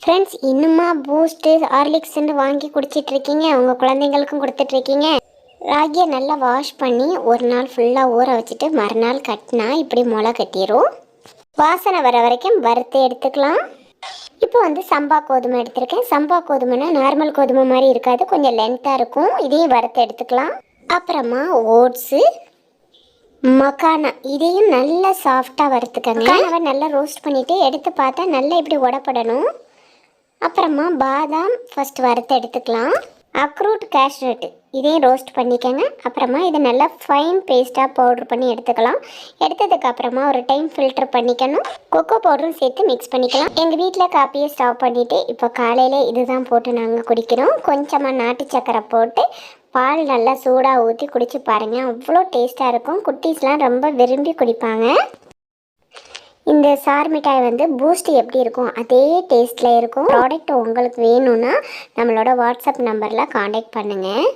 Friends, இன்னுமா boost ஹார்லிக்ஸ்ன்னு வாங்கி குடிச்சிட்ருக்கீங்க? உங்கள் குழந்தைங்களுக்கும் கொடுத்துட்ருக்கீங்க. ராகியை நல்லா வாஷ் பண்ணி ஒரு நாள் ஃபுல்லாக ஊற வச்சுட்டு மறுநாள் கட்டினா இப்படி முளை கட்டிடும். வாசனை வர வரைக்கும் வறுத்து எடுத்துக்கலாம். இப்போ சம்பா கோதுமை எடுத்திருக்கேன். சம்பா கோதுமைனா நார்மல் கோதுமை மாதிரி இருக்காது, கொஞ்சம் லென்த்தாக இருக்கும். இதையும் வறுத்து எடுத்துக்கலாம். அப்புறமா ஓட்ஸு, மக்கானா, இதையும் நல்லா சாஃப்டாக வறுத்துக்கங்க. மக்கானாவை நல்லா ரோஸ்ட் பண்ணிவிட்டு எடுத்து பார்த்தா நல்லா இப்படி உடப்படணும். அப்புறமா பாதாம் ஃபஸ்ட் வறுத்து எடுத்துக்கலாம். அக்ரூட், கேஷ்நட்டு இதையும் ரோஸ்ட் பண்ணிக்கோங்க. அப்புறமா இதை நல்லா ஃபைன் பேஸ்ட்டாக பவுட்ரு பண்ணி எடுத்துக்கலாம். எடுத்ததுக்கு அப்புறமா ஒரு டைம் ஃபில்டர் பண்ணிக்கணும். கொக்கோ பவுடரும் சேர்த்து மிக்ஸ் பண்ணிக்கலாம். எங்கள் வீட்டில் காப்பியை ஸ்டவ் பண்ணிவிட்டு இப்போ காலையில் இதுதான் போட்டு நாங்கள் குடிக்கிறோம். கொஞ்சமாக நாட்டு சக்கரை போட்டு பால் நல்லா சூடாக ஊற்றி குடிச்சு பாருங்கள், அவ்வளோ டேஸ்ட்டாக இருக்கும். குட்டீஸ்லாம் ரொம்ப விரும்பி குடிப்பாங்க. இந்த சார் மிட்டாய் பூஸ்ட் எப்படி இருக்கும் அதே டேஸ்ட்டில் இருக்கும். ப்ராடக்ட் உங்களுக்கு வேணும்னா நம்மளோட வாட்ஸ்அப் நம்பரில் காண்டாக்ட் பண்ணுங்கள்.